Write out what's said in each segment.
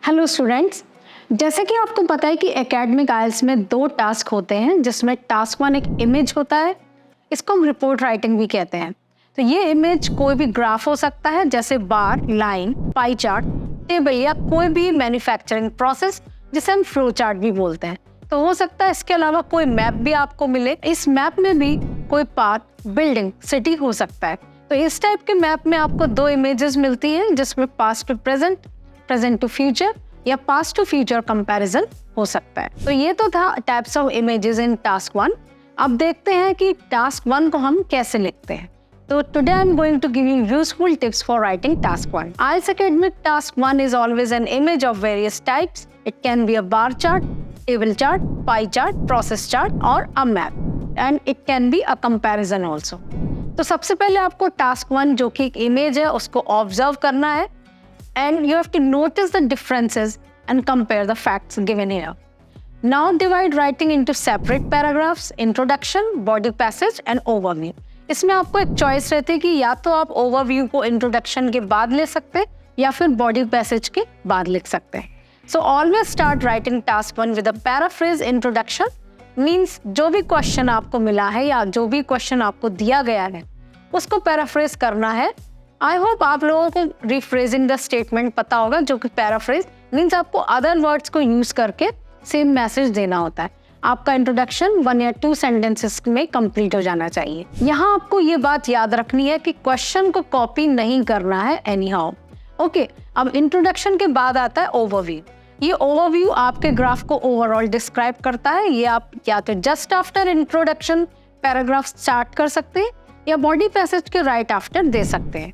Hello students, जैसे कि आपको पता है कि एकेडमिक आइल्स में 2 टास्क होते हैं, जिसमें टास्क 1 एक इमेज होता है, इसको हम रिपोर्ट राइटिंग भी कहते हैं। तो ये इमेज कोई भी ग्राफ हो सकता है, जैसे बार, लाइन, पाई चार्ट, टेबल या कोई भी मैन्युफैक्चरिंग प्रोसेस जिसे हम फ्लो चार्ट भी बोलते हैं। तो हो सकता है इसके अलावा कोई मैप भी आपको मिले, इस मैप में भी कोई पार्क, बिल्डिंग, सिटी हो सकता है। तो इस टाइप के मैप में आपको 2 इमेजेस मिलती हैं, जिसमें past to present, present to future या पास्ट टू फ्यूचर कंपैरिजन हो सकता है। तो ये तो था types of images in task 1। अब देखते हैं कि टास्क 1 को हम कैसे लिखते हैं। तो today I am going to give you useful tips for writing task 1। IELTS academic task 1 is always an image of various types. It can be a bar chart, table chart, pie chart, process chart or a map, and it can be a comparison also. तो सबसे पहले आपको task 1 जो कि एक image है उसको observe करना है, and you have to notice the differences and compare the facts given here. Now divide writing into separate paragraphs: introduction, body passage and overview. इसमें आपको एक चॉइस रहती है कि या तो आप ओवरव्यू को इंट्रोडक्शन के बाद ले सकते हैं या फिर बॉडी पैसेज के बाद लिख सकते हैं। So always start writing task 1 with a paraphrase introduction. Means जो भी क्वेश्चन आपको मिला है या जो भी क्वेश्चन आपको दिया गया है उसको पैराफ्रेज करना है। आई होप आप लोगों को रिफ्रेजिंग द स्टेटमेंट पता होगा, जो कि पैराफ्रेज मीन्स आपको अदर वर्ड्स को यूज करके सेम मैसेज देना होता है। आपका इंट्रोडक्शन 1 या 2 सेंटेंसेस में कंप्लीट हो जाना चाहिए। यहाँ आपको ये बात याद रखनी है कि क्वेश्चन को कॉपी नहीं करना है एनी हाउ। ओके, अब इंट्रोडक्शन के बाद आता है ओवरव्यू। ये ओवरव्यू आपके ग्राफ को ओवरऑल डिस्क्राइब करता है। ये आप या तो just after introduction paragraph start कर सकते हैं या बॉडी पैसेज के राइट आफ्टर दे सकते हैं।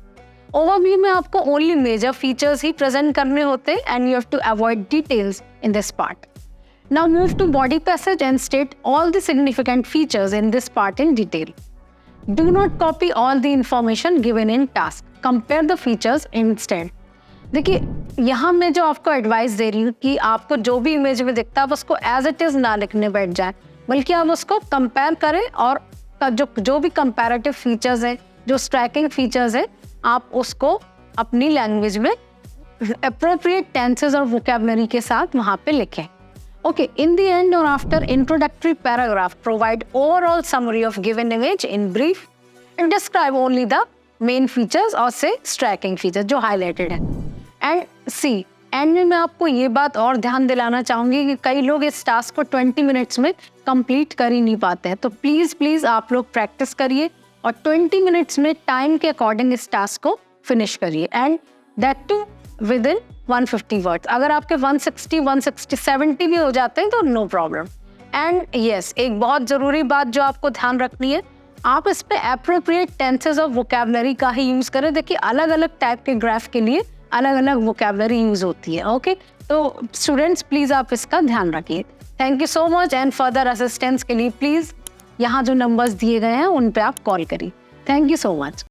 ओवरव्यू में आपको ओनली मेजर फीचर्स ही प्रेजेंट करने होते हैं and you have to avoid details in this part. Now move to body passage and state all the significant features in this part in detail. Do not copy all the information given in task. Compare the features instead. देखिए, यहाँ मैं जो आपको advice दे रही हूँ कि आपको जो भी इमेज में दिखता है आप उसको एज इट इज ना लिखने बैठ जाए, बल्कि आप उसको कंपेयर करें और जो भी कंपैरेटिव फीचर्स हैं, जो स्ट्राइकिंग फीचर्स हैं, आप उसको अपनी लैंग्वेज में अप्रोप्रिएट टेंसेस और वोकैबुलरी के साथ वहाँ पे लिखें। Okay, in the end or after introductory paragraph, provide overall summary of given image in brief and describe only the main features or say striking features जो highlighted है। And see, end में मैं आपको ये बात और ध्यान दिलाना चाहूँगी कि कई लोग इस टास्क को 20 मिनट्स में कंप्लीट कर ही नहीं पाते हैं। तो प्लीज़ आप लोग प्रैक्टिस करिए और 20 मिनट्स में टाइम के अकॉर्डिंग इस टास्क को फिनिश करिए, and that too within 150 words. अगर आपके 160, 160, 70 भी हो जाते हैं तो नो प्रॉब्लम। एंड यस, एक बहुत ज़रूरी बात जो आपको ध्यान रखनी है, आप इस पे एप्रोप्रिएट टेंसेस और वोकैबुलरी का ही यूज़ करें। देखिए, अलग अलग टाइप के ग्राफ के लिए अलग अलग वोकैबुलरी यूज़ होती है। ओके, तो स्टूडेंट्स प्लीज़ आप इसका ध्यान रखिए। Thank you so much, and further assistance के लिए प्लीज़ यहाँ जो नंबर्स दिए गए हैं उन पर आप कॉल करिए। Thank you so much.